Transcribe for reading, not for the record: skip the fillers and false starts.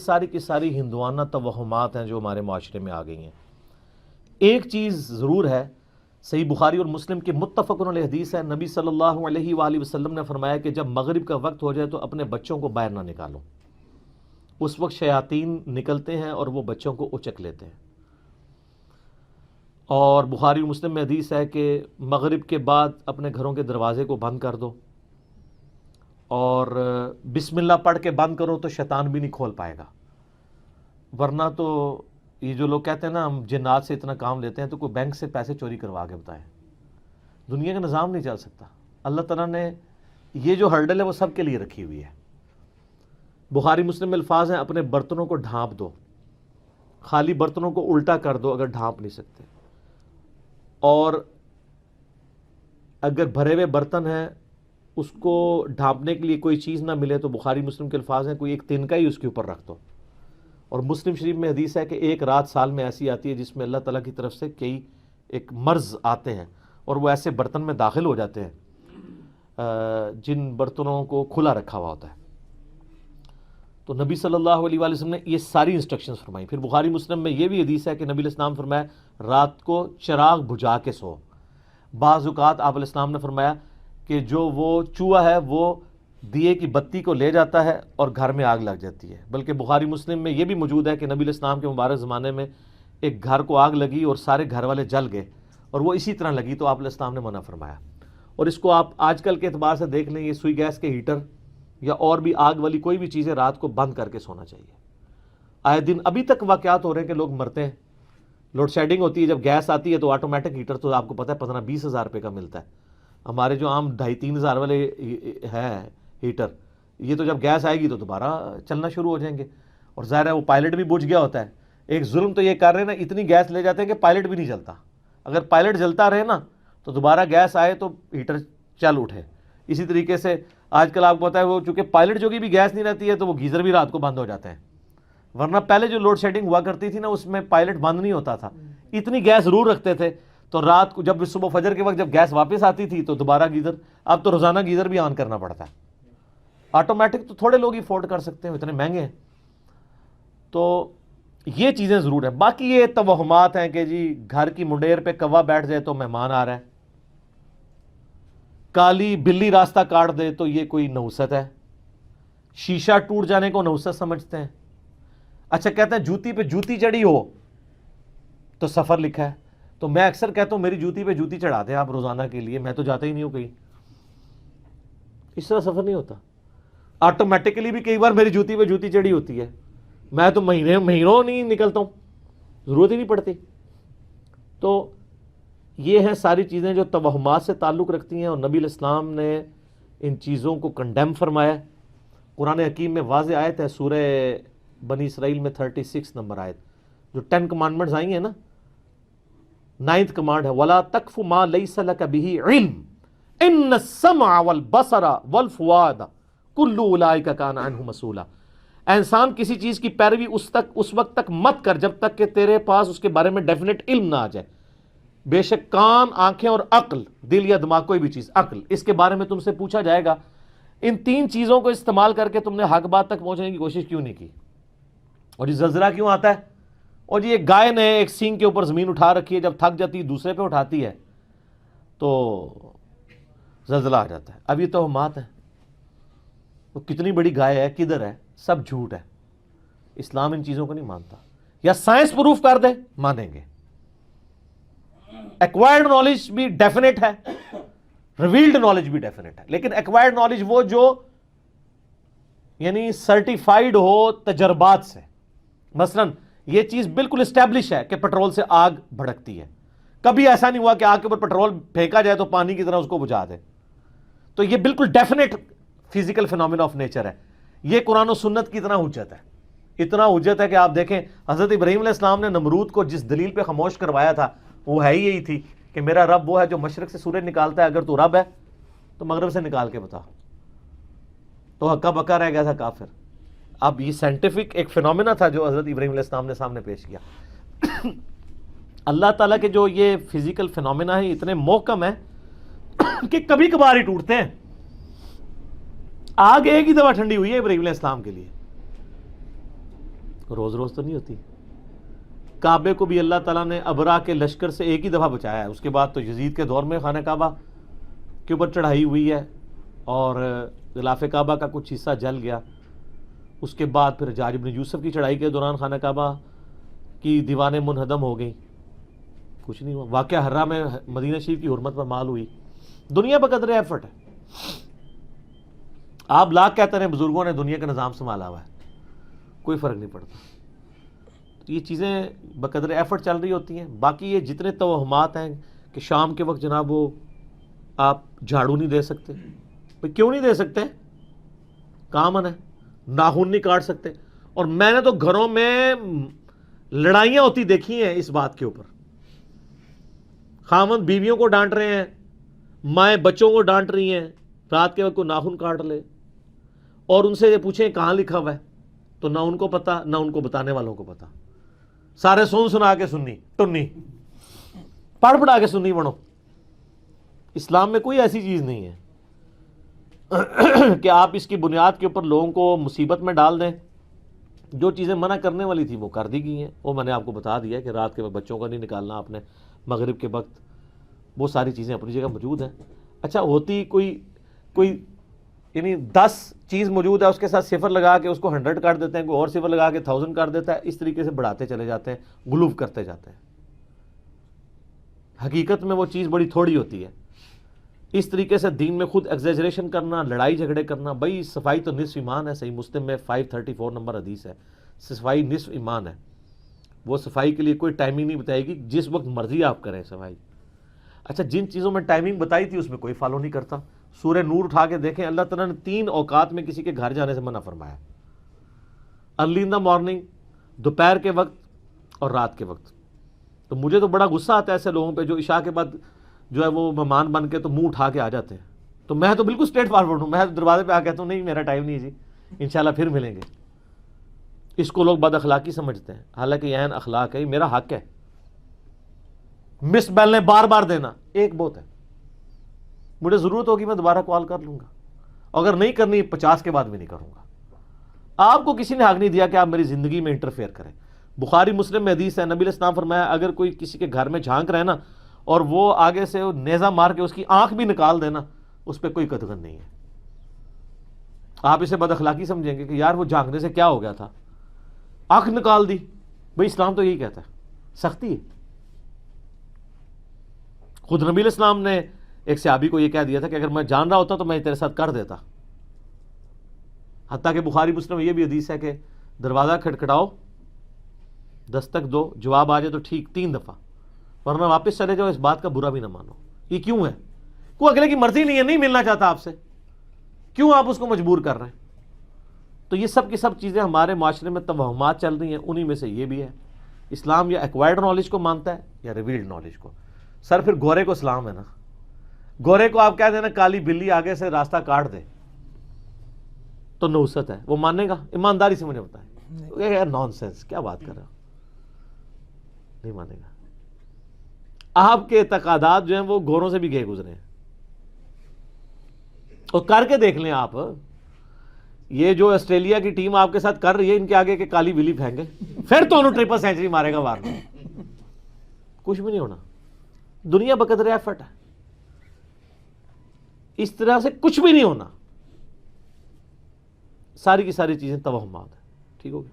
ساری کی ساری ہندوانہ توہمات ہیں جو ہمارے معاشرے میں آ گئی ہیں۔ ایک چیز ضرور ہے، صحیح بخاری اور مسلم کی متفق علیہ حدیث ہے، نبی صلی اللہ علیہ وآلہ وسلم نے فرمایا کہ جب مغرب کا وقت ہو جائے تو اپنے بچوں کو باہر نہ نکالو، اس وقت شیاطین نکلتے ہیں اور وہ بچوں کو اچک لیتے ہیں۔ اور بخاری و مسلم میں حدیث ہے کہ مغرب کے بعد اپنے گھروں کے دروازے کو بند کر دو، اور بسم اللہ پڑھ کے بند کرو تو شیطان بھی نہیں کھول پائے گا، ورنہ تو یہ جو لوگ کہتے ہیں نا ہم جنات سے اتنا کام لیتے ہیں، تو کوئی بینک سے پیسے چوری کروا کے بتائیں، دنیا کا نظام نہیں چل سکتا۔ اللہ تعالیٰ نے یہ جو ہرڈل ہے وہ سب کے لیے رکھی ہوئی ہے۔ بخاری مسلم میں الفاظ ہیں، اپنے برتنوں کو ڈھانپ دو، خالی برتنوں کو الٹا کر دو اگر ڈھانپ نہیں سکتے، اور اگر بھرے ہوئے برتن ہیں اس کو ڈھانپنے کے لیے کوئی چیز نہ ملے تو بخاری مسلم کے الفاظ ہیں کوئی ایک تنکا ہی اس کے اوپر رکھ دو۔ اور مسلم شریف میں حدیث ہے کہ ایک رات سال میں ایسی آتی ہے جس میں اللہ تعالیٰ کی طرف سے کئی ایک مرض آتے ہیں اور وہ ایسے برتن میں داخل ہو جاتے ہیں جن برتنوں کو کھلا رکھا ہوا ہوتا ہے۔ تو نبی صلی اللہ علیہ وآلہ وسلم نے یہ ساری انسٹرکشنز فرمائی۔ پھر بخاری مسلم میں یہ بھی حدیث ہے کہ نبی علیہ السلام فرمایا رات کو چراغ بجھا کے سو۔ بعض اوقات آپ علیہ السلام نے فرمایا کہ جو وہ چوہا ہے وہ دیے کی بتی کو لے جاتا ہے اور گھر میں آگ لگ جاتی ہے، بلکہ بخاری مسلم میں یہ بھی موجود ہے کہ نبی علیہ السلام کے مبارک زمانے میں ایک گھر کو آگ لگی اور سارے گھر والے جل گئے، اور وہ اسی طرح لگی تو آپ علیہ السلام نے منع فرمایا۔ اور اس کو آپ آج کل کے اعتبار سے دیکھ لیں، یہ سوئی گیس کے ہیٹر یا اور بھی آگ والی کوئی بھی چیزیں رات کو بند کر کے سونا چاہیے۔ آئے دن ابھی تک واقعات ہو رہے ہیں کہ لوگ مرتے ہیں، لوڈ شیڈنگ ہوتی ہے، جب گیس آتی ہے تو آٹومیٹک ہیٹر تو آپ کو پتہ ہے 15-20 ہزار روپے کا ملتا ہے، ہمارے جو عام 2,500-3 ہزار والے ہیں ہیٹر، یہ تو جب گیس آئے گی تو دوبارہ چلنا شروع ہو جائیں گے، اور ظاہر ہے وہ پائلٹ بھی بجھ گیا ہوتا ہے۔ ایک ظلم تو یہ کر رہے ہیں نا، اتنی گیس لے جاتے ہیں کہ پائلٹ بھی نہیں چلتا، اگر پائلٹ جلتا رہے نا تو دوبارہ گیس آئے تو ہیٹر چل اٹھے۔ اسی طریقے سے آج کل آپ کو پتہ ہے وہ چونکہ پائلٹ جو بھی گیس نہیں رہتی ہے تو وہ گیزر بھی رات کو بند ہو جاتے ہیں، ورنہ پہلے جو لوڈ شیڈنگ ہوا کرتی تھی نا اس میں پائلٹ بند نہیں ہوتا تھا، اتنی گیس ضرور رکھتے تھے، تو رات کو جب صبح فجر کے وقت جب گیس واپس آتی تھی تو دوبارہ گیزر، اب تو روزانہ گیزر بھی آن کرنا پڑتا ہے۔ آٹومیٹک تو تھوڑے لوگ ہی افورڈ کر سکتے ہیں، اتنے مہنگے ہیں۔ تو یہ چیزیں ضرور ہیں، باقی یہ توہمات ہیں کہ جی گھر کی منڈیر پہ کوا بیٹھ جائے تو مہمان آ رہا ہے، کالی بلی راستہ کاٹ دے تو یہ کوئی نحوست ہے، شیشہ ٹوٹ جانے کو نحوست سمجھتے ہیں۔ اچھا کہتے ہیں جوتی پہ جوتی چڑھی ہو تو سفر لکھا ہے، تو میں اکثر کہتا ہوں میری جوتی پہ جوتی چڑھا دیں آپ روزانہ کے لیے، میں تو جاتا ہی نہیں ہوں کہیں، اس طرح سفر نہیں ہوتا۔ آٹومیٹکلی بھی کئی بار میری جوتی پہ جوتی چڑھی ہوتی ہے، میں تو مہینوں نہیں نکلتا ہوں، ضرورت ہی نہیں پڑتی۔ تو یہ ہیں ساری چیزیں جو توہمات سے تعلق رکھتی ہیں، اور نبی علیہ السلام نے ان چیزوں کو کنڈیم فرمایا۔ قرآن حکیم میں واضح آیت ہے، سورہ بنی اسرائیل میں 36 نمبر آیت، جو 10 کمانڈمنٹس آئی ہیں نا، 9th کمانڈ ہے وَلَا تَقْفُ مَا لَيْسَ لَكَ بِهِ عِلْمٌ إِنَّ السَّمْعَ وَالْبَصَرَ وَالْفُؤَادَ كُلُّ أُولَٰئِكَ كَانَ عَنْهُ مَسْئُولًا۔ اے انسان کسی چیز کی پیروی اس وقت تک مت کر جب تک کہ تیرے پاس اس کے بارے میں ڈیفینیٹ علم نہ آ جائے۔ بے شک کان، آنکھیں اور عقل، دل یا دماغ کوئی بھی چیز، عقل، اس کے بارے میں تم سے پوچھا جائے گا۔ ان 3 چیزوں کو استعمال کر کے تم نے حق بات تک پہنچنے کی کوشش کیوں نہیں کی؟ اور یہ زلزلہ کیوں آتا ہے؟ اور یہ گائے نے ایک سینگ کے اوپر زمین اٹھا رکھی ہے، جب تھک جاتی ہے دوسرے پہ اٹھاتی ہے تو زلزلہ آ جاتا ہے۔ اب یہ توہمات ہیں، وہ کتنی بڑی گائے ہے، کدھر ہے، سب جھوٹ ہے۔ اسلام ان چیزوں کو نہیں مانتا، یا سائنس پروف کر دے مانیں گے۔ ایکوائرڈ نالج بھی ڈیفینیٹ ہے، ریویلڈ نالج بھی ڈیفینیٹ ہے، لیکن ایکوائرڈ نالج وہ جو یعنی سرٹیفائیڈ ہو تجربات سے۔ مثلا یہ چیز بالکل اسٹیبلش ہے کہ پیٹرول سے آگ بھڑکتی ہے، کبھی ایسا نہیں ہوا کہ آگ کے اوپر پیٹرول پھینکا جائے تو پانی کی طرح اس کو بجھا دے، تو یہ بالکل definite physical phenomena of nature ہے۔ یہ قرآن و سنت کی اتنا حجت ہے، اتنا حجت ہے کہ آپ دیکھیں حضرت ابراہیم علیہ السلام نے نمرود کو جس دلیل پہ خاموش کروایا تھا وہ ہے ہی یہی تھی کہ میرا رب وہ ہے جو مشرق سے سورج نکالتا ہے، اگر تو رب ہے تو مغرب سے نکال کے بتا، تو ہکا بکا رہ گیا تھا کافر۔ اب یہ سائنٹیفک ایک فینومینا تھا جو حضرت ابراہیم علیہ السلام نے سامنے پیش کیا۔ اللہ تعالیٰ کے جو یہ فزیکل فینومینا ہیں اتنے محکم ہیں کہ کبھی کبھار ہی ٹوٹتے ہیں۔ آگ ایک ہی دفعہ ٹھنڈی ہوئی ہے ابراہیم علیہ السلام کے لیے، روز روز تو نہیں ہوتی. کعبے کو بھی اللہ تعالیٰ نے ابرا کے لشکر سے ایک ہی دفعہ بچایا ہے. اس کے بعد تو یزید کے دور میں خانہ کعبہ کے اوپر چڑھائی ہوئی ہے اور غلاف کعبہ کا کچھ حصہ جل گیا. اس کے بعد پھر حجاج بن یوسف کی چڑھائی کے دوران خانہ کعبہ کی دیواریں منہدم ہو گئیں, کچھ نہیں ہوا. واقعہ حرہ میں مدینہ شریف کی حرمت پر مال ہوئی. دنیا بقدر ایفرٹ ہے. آپ لاکھ کہتے ہیں بزرگوں نے دنیا کا نظام سنبھالا ہوا ہے, کوئی فرق نہیں پڑتا. یہ چیزیں بقدر ایفرٹ چل رہی ہوتی ہیں. باقی یہ جتنے توہمات ہیں کہ شام کے وقت جناب وہ آپ جھاڑو نہیں دے سکتے, بھئی کیوں نہیں دے سکتے؟ کامن ہے. ناخن نہیں کاٹ سکتے. اور میں نے تو گھروں میں لڑائیاں ہوتی دیکھی ہیں اس بات کے اوپر. خاوند بیویوں کو ڈانٹ رہے ہیں, مائیں بچوں کو ڈانٹ رہی ہیں, رات کے وقت کو ناخن کاٹ لے, اور ان سے یہ پوچھیں کہاں لکھا ہوا ہے, تو نہ ان کو پتا نہ ان کو بتانے والوں کو پتا. سارے سنا کے سننی ٹنی پڑھا کے سننی بنو. اسلام میں کوئی ایسی چیز نہیں ہے کہ آپ اس کی بنیاد کے اوپر لوگوں کو مصیبت میں ڈال دیں. جو چیزیں منع کرنے والی تھی وہ کر دی گئی ہیں. وہ میں نے آپ کو بتا دیا کہ رات کے وقت بچوں کا نہیں نکالنا آپ نے, مغرب کے وقت, وہ ساری چیزیں اپنی جگہ موجود ہیں. اچھا ہوتی کوئی یعنی 10 چیز موجود ہے, اس کے ساتھ صفر لگا کے اس کو 100 کر دیتے ہیں, کوئی اور صفر لگا کے 1000 کر دیتا ہے. اس طریقے سے بڑھاتے چلے جاتے ہیں, غلوف کرتے جاتے ہیں. حقیقت میں وہ چیز بڑی تھوڑی ہوتی ہے. اس طریقے سے دین میں خود ایگزیجریشن کرنا, لڑائی جھگڑے کرنا. بھائی صفائی تو نصف ایمان ہے. صحیح مسلم میں 534 نمبر حدیث ہے, صفائی نصف ایمان ہے. وہ صفائی کے لیے کوئی ٹائمنگ نہیں بتائے گی, جس وقت مرضی آپ کریں صفائی. اچھا جن چیزوں میں ٹائمنگ بتائی تھی اس میں کوئی فالو نہیں کرتا. سورہ نور اٹھا کے دیکھیں, اللہ تعالیٰ نے 3 اوقات میں کسی کے گھر جانے سے منع فرمایا. ارلی ان دا مارننگ, دوپہر کے وقت اور رات کے وقت. تو مجھے تو بڑا غصہ آتا ہے ایسے لوگوں پہ جو عشاء کے بعد جو ہے وہ مہمان بن کے تو منہ اٹھا کے آ جاتے ہیں. تو میں تو بالکل اسٹریٹ فارورڈ ہوں. میں دروازے پہ آ کہتا ہوں نہیں میرا ٹائم نہیں ہے جی, انشاءاللہ پھر ملیں گے. اس کو لوگ بد اخلاقی سمجھتے ہیں, حالانکہ یہ عین اخلاق ہے, یہ میرا حق ہے. مس بیل نے بار بار دینا ایک بہت ہے. مجھے ضرورت ہوگی میں دوبارہ کال کر لوں گا, اگر نہیں کرنی 50 کے بعد بھی نہیں کروں گا. آپ کو کسی نے حق نہیں دیا کہ آپ میری زندگی میں انٹرفیئر کریں. بخاری مسلم میں حدیث ہے, نبی علیہ السلام فرمایا اگر کوئی کسی کے گھر میں جھانک رہے نا اور وہ آگے سے نیزہ مار کے اس کی آنکھ بھی نکال دینا, اس پہ کوئی قدغن نہیں ہے. آپ اسے بد اخلاقی سمجھیں گے کہ یار وہ جھانکنے سے کیا ہو گیا تھا, آنکھ نکال دی. بھئی اسلام تو یہی کہتا ہے, سختی ہے. خود نبی علیہ السلام نے ایک صحابی کو یہ کہہ دیا تھا کہ اگر میں جان رہا ہوتا تو میں تیرے ساتھ کر دیتا. حتیٰ کہ بخاری مسلم میں یہ بھی حدیث ہے کہ دروازہ کھٹکھٹاؤ, دستک دو, جواب آ جائے تو ٹھیک 3 دفعہ, ورنہ واپس چلے جاؤ. اس بات کا برا بھی نہ مانو. یہ کیوں ہے؟ کوئی اگلے کی مرضی نہیں ہے, نہیں ملنا چاہتا آپ سے, کیوں آپ اس کو مجبور کر رہے ہیں؟ تو یہ سب کی سب چیزیں ہمارے معاشرے میں توہمات چل رہی ہیں. انہی میں سے یہ بھی ہے. اسلام یا ایکوائرڈ نالج کو مانتا ہے یا ریویلڈ نالج کو. سر پھر گورے کو اسلام ہے نا. گورے کو آپ کہہ دینا کالی بلی آگے سے راستہ کاٹ دے تو نوست ہے, وہ مانے گا؟ ایمانداری سے مجھے بتائیں. نان سینس, کیا بات کر رہا ہو, نہیں مانے گا. آپ کے اعتقادات جو ہیں وہ گوروں سے بھی گئے گزرے ہیں. اور کر کے دیکھ لیں آپ, یہ جو آسٹریلیا کی ٹیم آپ کے ساتھ کر رہی ہے, ان کے آگے کے کالی بلی پھینکے پھر تو انہوں 3 سینچری مارے گا وار میں, کچھ بھی نہیں ہونا. دنیا بقدر ایفرٹ ہے, اس طرح سے کچھ بھی نہیں ہونا. ساری کی ساری چیزیں توہمات ہیں. ٹھیک ہو گیا.